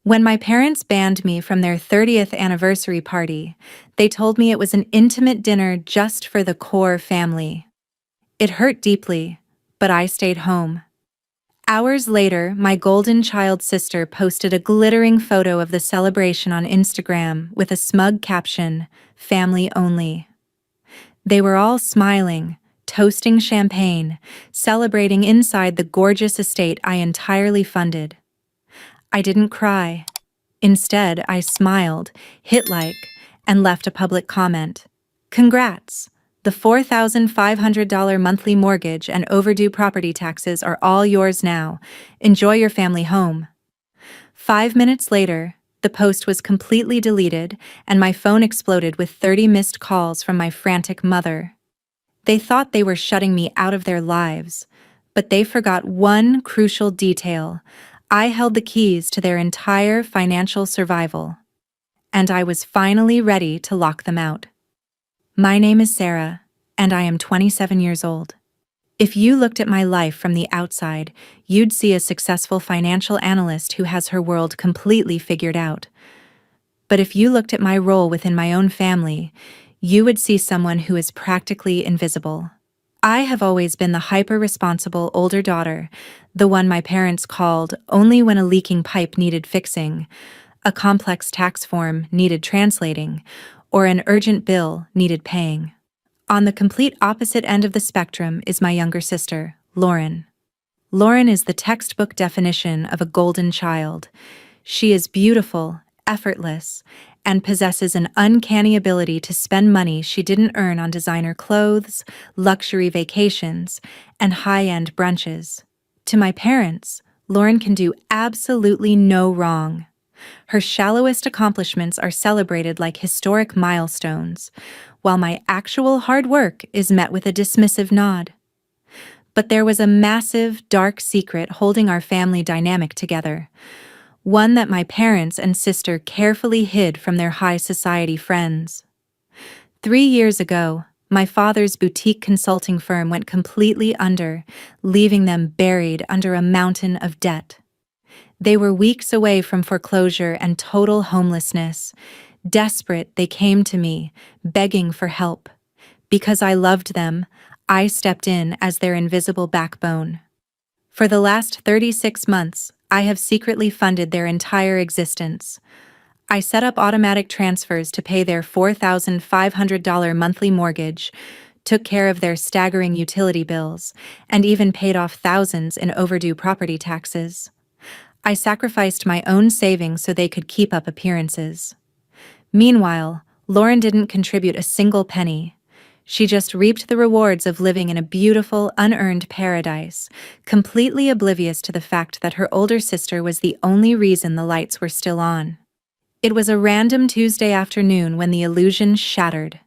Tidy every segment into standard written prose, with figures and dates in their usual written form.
When my parents banned me from their 30th anniversary party, they told me it was an intimate dinner just for the core family. It hurt deeply, but I stayed home. Hours later, my golden child sister posted a glittering photo of the celebration on Instagram with a smug caption, "Family only." They were all smiling, toasting champagne, celebrating inside the gorgeous estate I entirely funded. I didn't cry. Instead, I smiled, hit like, and left a public comment. "Congrats! The $4,500 monthly mortgage and overdue property taxes are all yours now. Enjoy your family home." 5 minutes later, the post was completely deleted, and my phone exploded with 30 missed calls from my frantic mother. They thought they were shutting me out of their lives, but they forgot one crucial detail. I held the keys to their entire financial survival. And I was finally ready to lock them out. My name is Sarah, and I am 27 years old. If you looked at my life from the outside, you'd see a successful financial analyst who has her world completely figured out. But if you looked at my role within my own family, you would see someone who is practically invisible. I have always been the hyper-responsible older daughter, the one my parents called only when a leaking pipe needed fixing, a complex tax form needed translating, or an urgent bill needed paying. On the complete opposite end of the spectrum is my younger sister, Lauren. Lauren is the textbook definition of a golden child. She is beautiful, effortless, and possesses an uncanny ability to spend money she didn't earn on designer clothes, luxury vacations, and high-end brunches. To my parents, Lauren can do absolutely no wrong. Her shallowest accomplishments are celebrated like historic milestones, while my actual hard work is met with a dismissive nod. But there was a massive, dark secret holding our family dynamic together, one that my parents and sister carefully hid from their high society friends. 3 years ago, my father's boutique consulting firm went completely under, leaving them buried under a mountain of debt. They were weeks away from foreclosure and total homelessness. Desperate, they came to me, begging for help. Because I loved them, I stepped in as their invisible backbone. For the last 36 months, I have secretly funded their entire existence. I set up automatic transfers to pay their $4,500 monthly mortgage, took care of their staggering utility bills, and even paid off thousands in overdue property taxes. I sacrificed my own savings so they could keep up appearances. Meanwhile, Lauren didn't contribute a single penny. She just reaped the rewards of living in a beautiful, unearned paradise, completely oblivious to the fact that her older sister was the only reason the lights were still on. It was a random Tuesday afternoon when the illusion shattered.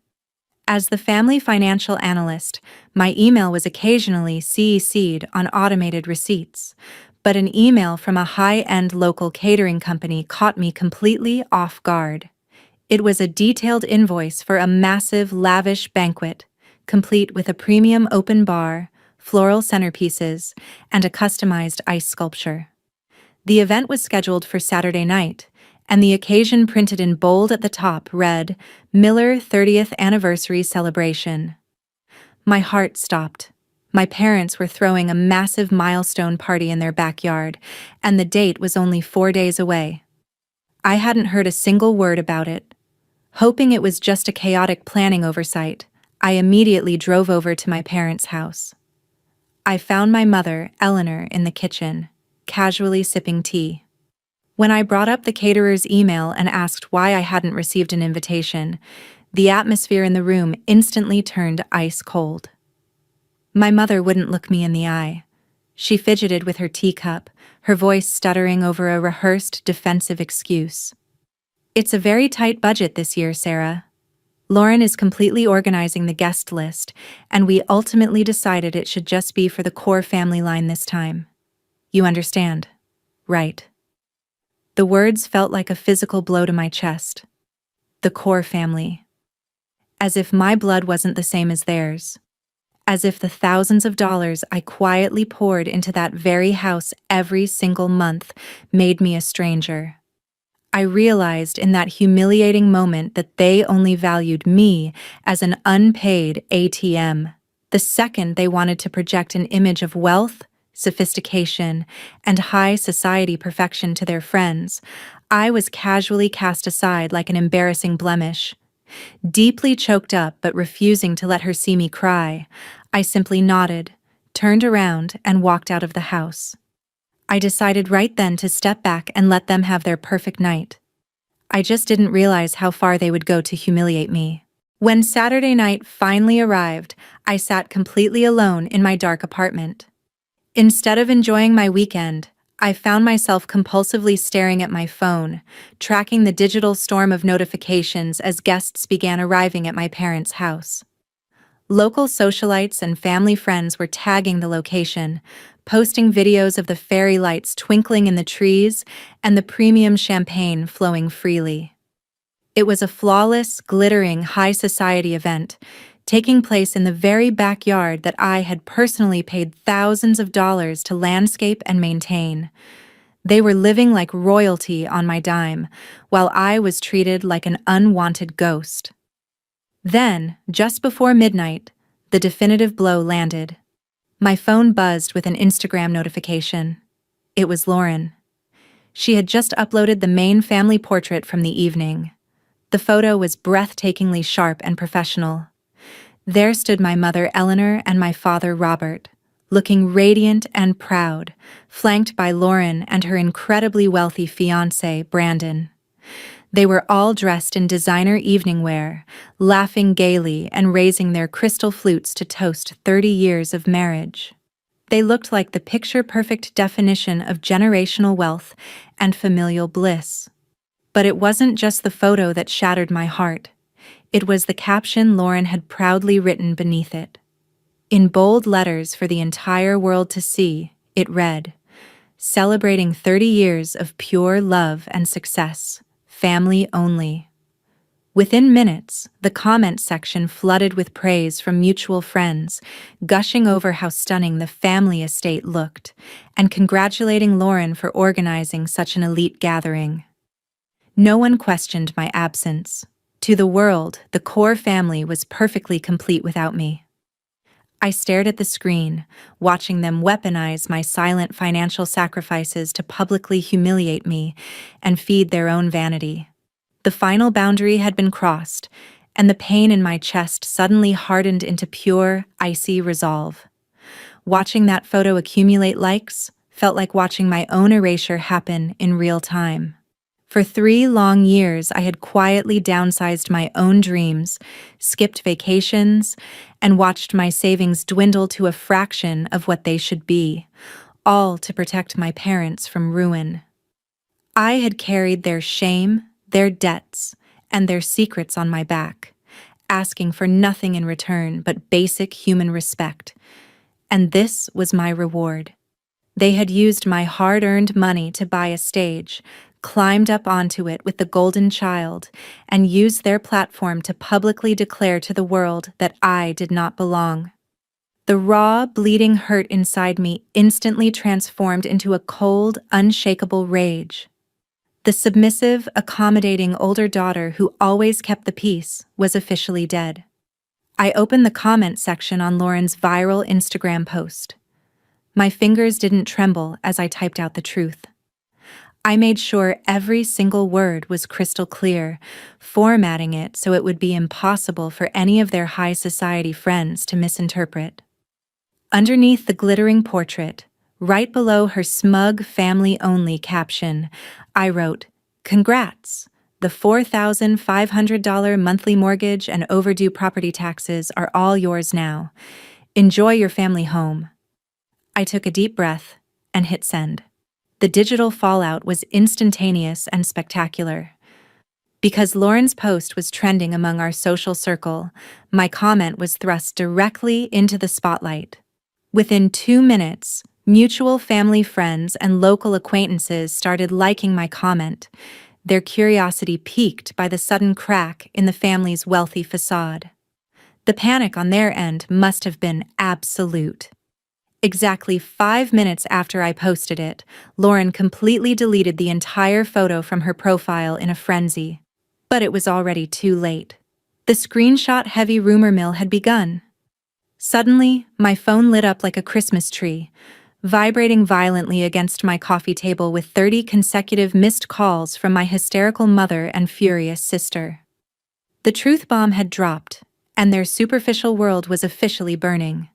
As the family financial analyst, my email was occasionally CC'd on automated receipts, but an email from a high-end local catering company caught me completely off guard. It was a detailed invoice for a massive, lavish banquet, complete with a premium open bar, floral centerpieces, and a customized ice sculpture. The event was scheduled for Saturday night, and the occasion printed in bold at the top read, "Miller 30th Anniversary Celebration." My heart stopped. My parents were throwing a massive milestone party in their backyard, and the date was only 4 days away. I hadn't heard a single word about it. Hoping it was just a chaotic planning oversight, I immediately drove over to my parents' house. I found my mother, Eleanor, in the kitchen, casually sipping tea. When I brought up the caterer's email and asked why I hadn't received an invitation, the atmosphere in the room instantly turned ice cold. My mother wouldn't look me in the eye. She fidgeted with her teacup, her voice stuttering over a rehearsed defensive excuse. "It's a very tight budget this year, Sarah. Lauren is completely organizing the guest list, and we ultimately decided it should just be for the core family line this time. You understand, right?" The words felt like a physical blow to my chest. The core family. As if my blood wasn't the same as theirs. As if the thousands of dollars I quietly poured into that very house every single month made me a stranger. I realized in that humiliating moment that they only valued me as an unpaid ATM. The second they wanted to project an image of wealth, sophistication, and high society perfection to their friends, I was casually cast aside like an embarrassing blemish. Deeply choked up but refusing to let her see me cry, I simply nodded, turned around, and walked out of the house. I decided right then to step back and let them have their perfect night. I just didn't realize how far they would go to humiliate me. When Saturday night finally arrived, I sat completely alone in my dark apartment. Instead of enjoying my weekend, I found myself compulsively staring at my phone, tracking the digital storm of notifications as guests began arriving at my parents' house. Local socialites and family friends were tagging the location, posting videos of the fairy lights twinkling in the trees and the premium champagne flowing freely. It was a flawless, glittering, high society event, taking place in the very backyard that I had personally paid thousands of dollars to landscape and maintain. They were living like royalty on my dime, while I was treated like an unwanted ghost. Then, just before midnight, the definitive blow landed. My phone buzzed with an Instagram notification. It was Lauren. She had just uploaded the main family portrait from the evening. The photo was breathtakingly sharp and professional. There stood my mother Eleanor and my father Robert, looking radiant and proud, flanked by Lauren and her incredibly wealthy fiancé, Brandon. They were all dressed in designer evening wear, laughing gaily and raising their crystal flutes to toast 30 years of marriage. They looked like the picture-perfect definition of generational wealth and familial bliss. But it wasn't just the photo that shattered my heart. It was the caption Lauren had proudly written beneath it. In bold letters for the entire world to see, it read, "Celebrating 30 years of pure love and success. Family only." Within minutes, the comment section flooded with praise from mutual friends, gushing over how stunning the family estate looked, and congratulating Lauren for organizing such an elite gathering. No one questioned my absence. To the world, the core family was perfectly complete without me. I stared at the screen, watching them weaponize my silent financial sacrifices to publicly humiliate me and feed their own vanity. The final boundary had been crossed, and the pain in my chest suddenly hardened into pure, icy resolve. Watching that photo accumulate likes felt like watching my own erasure happen in real time. For 3 long years, I had quietly downsized my own dreams, skipped vacations, and watched my savings dwindle to a fraction of what they should be, all to protect my parents from ruin. I had carried their shame, their debts, and their secrets on my back, asking for nothing in return but basic human respect. And this was my reward. They had used my hard-earned money to buy a stage, climbed up onto it with the golden child, and used their platform to publicly declare to the world that I did not belong. The raw, bleeding hurt inside me instantly transformed into a cold, unshakable rage. The submissive, accommodating older daughter who always kept the peace was officially dead. I opened the comment section on Lauren's viral Instagram post. My fingers didn't tremble as I typed out the truth. I made sure every single word was crystal clear, formatting it so it would be impossible for any of their high society friends to misinterpret. Underneath the glittering portrait, right below her smug family-only caption, I wrote, "Congrats! The $4,500 monthly mortgage and overdue property taxes are all yours now. Enjoy your family home." I took a deep breath and hit send. The digital fallout was instantaneous and spectacular. Because Lauren's post was trending among our social circle, my comment was thrust directly into the spotlight. Within 2 minutes, mutual family friends and local acquaintances started liking my comment, their curiosity piqued by the sudden crack in the family's wealthy facade. The panic on their end must have been absolute. Exactly 5 minutes after I posted it, Lauren completely deleted the entire photo from her profile in a frenzy. But it was already too late. The screenshot-heavy rumor mill had begun. Suddenly, my phone lit up like a Christmas tree, vibrating violently against my coffee table with 30 consecutive missed calls from my hysterical mother and furious sister. The truth bomb had dropped, and their superficial world was officially burning.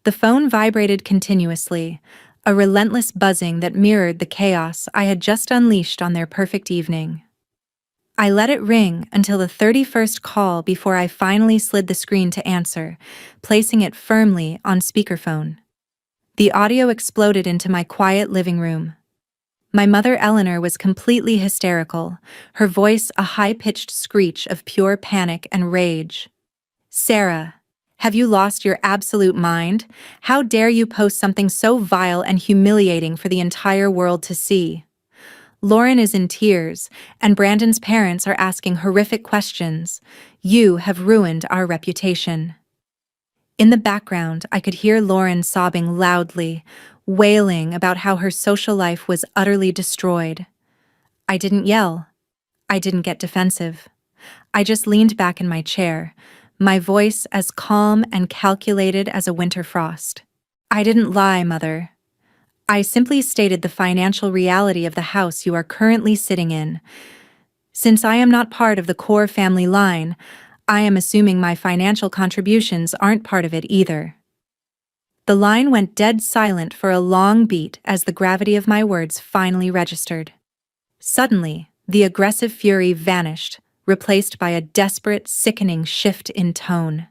The phone vibrated continuously, a relentless buzzing that mirrored the chaos I had just unleashed on their perfect evening. I let it ring until the 31st call before I finally slid the screen to answer, placing it firmly on speakerphone. The audio exploded into my quiet living room. My mother Eleanor was completely hysterical, her voice a high-pitched screech of pure panic and rage. "Sarah, have you lost your absolute mind? How dare you post something so vile and humiliating for the entire world to see?" Lauren is in tears, and Brandon's parents are asking horrific questions. "You have ruined our reputation." In the background, I could hear Lauren sobbing loudly, wailing about how her social life was utterly destroyed. I didn't yell. I didn't get defensive. I just leaned back in my chair, my voice as calm and calculated as a winter frost. "I didn't lie, Mother. I simply stated the financial reality of the house you are currently sitting in. Since I am not part of the core family line, I am assuming my financial contributions aren't part of it either." The line went dead silent for a long beat as the gravity of my words finally registered. Suddenly, the aggressive fury vanished, replaced by a desperate, sickening shift in tone.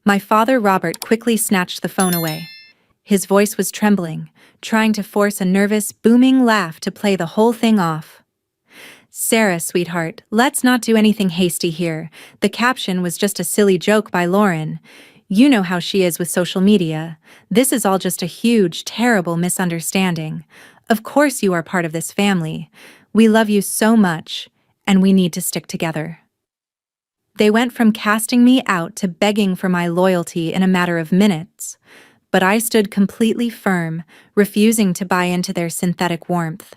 My father Robert quickly snatched the phone away. His voice was trembling, trying to force a nervous, booming laugh to play the whole thing off. "Sarah, sweetheart, let's not do anything hasty here. The caption was just a silly joke by Lauren. You know how she is with social media. This is all just a huge, terrible misunderstanding. Of course you are part of this family. We love you so much, and we need to stick together." They went from casting me out to begging for my loyalty in a matter of minutes, but I stood completely firm, refusing to buy into their synthetic warmth.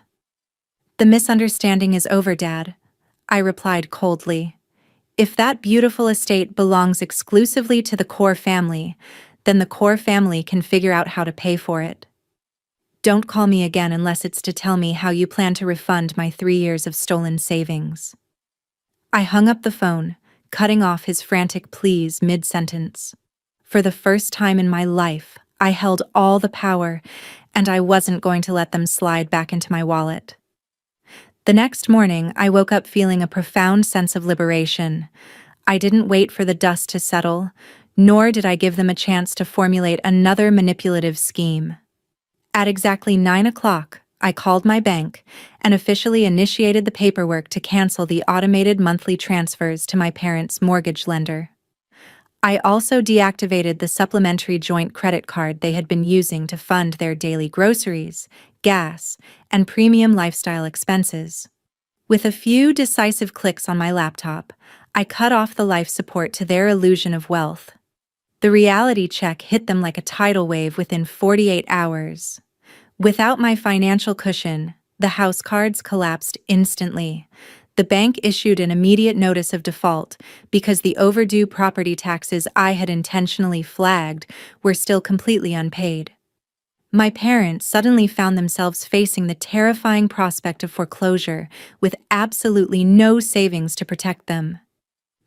"The misunderstanding is over, Dad," I replied coldly. "If that beautiful estate belongs exclusively to the core family, then the core family can figure out how to pay for it. Don't call me again unless it's to tell me how you plan to refund my 3 years of stolen savings." I hung up the phone, cutting off his frantic pleas mid-sentence. For the first time in my life, I held all the power, and I wasn't going to let them slide back into my wallet. The next morning, I woke up feeling a profound sense of liberation. I didn't wait for the dust to settle, nor did I give them a chance to formulate another manipulative scheme. At exactly 9 o'clock, I called my bank and officially initiated the paperwork to cancel the automated monthly transfers to my parents' mortgage lender. I also deactivated the supplementary joint credit card they had been using to fund their daily groceries, gas, and premium lifestyle expenses. With a few decisive clicks on my laptop, I cut off the life support to their illusion of wealth. The reality check hit them like a tidal wave within 48 hours. Without my financial cushion, the house cards collapsed instantly. The bank issued an immediate notice of default because the overdue property taxes I had intentionally flagged were still completely unpaid. My parents suddenly found themselves facing the terrifying prospect of foreclosure with absolutely no savings to protect them.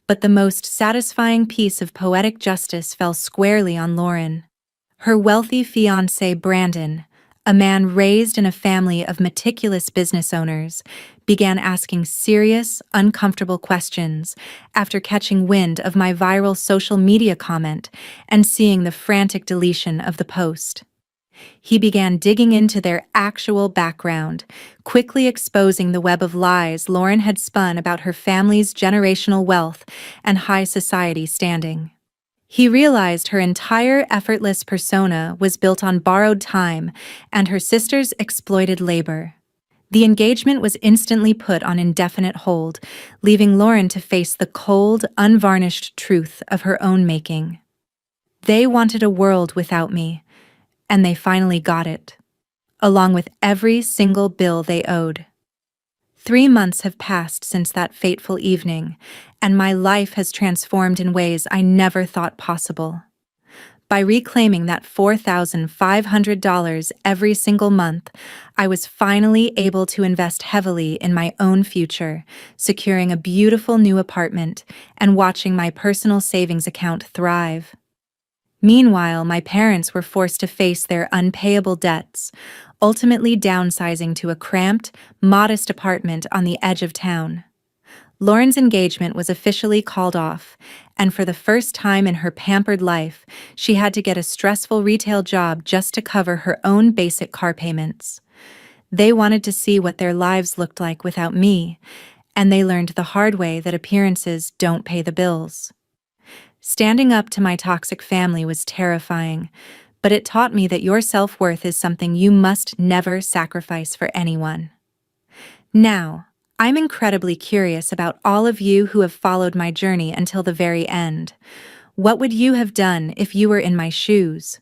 But the most satisfying piece of poetic justice fell squarely on Lauren. Her wealthy fiancé, Brandon, a man raised in a family of meticulous business owners, began asking serious, uncomfortable questions after catching wind of my viral social media comment and seeing the frantic deletion of the post. He began digging into their actual background, quickly exposing the web of lies Lauren had spun about her family's generational wealth and high society standing. He realized her entire effortless persona was built on borrowed time and her sister's exploited labor. The engagement was instantly put on indefinite hold, leaving Lauren to face the cold, unvarnished truth of her own making. They wanted a world without me, and they finally got it, along with every single bill they owed. 3 months have passed since that fateful evening, and my life has transformed in ways I never thought possible. By reclaiming that $4,500 every single month, I was finally able to invest heavily in my own future, securing a beautiful new apartment and watching my personal savings account thrive. Meanwhile, my parents were forced to face their unpayable debts, ultimately downsizing to a cramped, modest apartment on the edge of town. Lauren's engagement was officially called off, and for the first time in her pampered life, she had to get a stressful retail job just to cover her own basic car payments. They wanted to see what their lives looked like without me, and they learned the hard way that appearances don't pay the bills. Standing up to my toxic family was terrifying, but it taught me that your self-worth is something you must never sacrifice for anyone. Now, I'm incredibly curious about all of you who have followed my journey until the very end. What would you have done if you were in my shoes?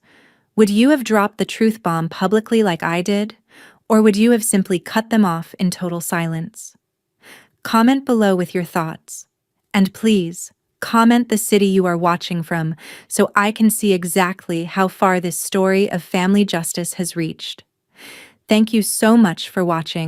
Would you have dropped the truth bomb publicly like I did? Or would you have simply cut them off in total silence? Comment below with your thoughts. And please, comment the city you are watching from so I can see exactly how far this story of family justice has reached. Thank you so much for watching.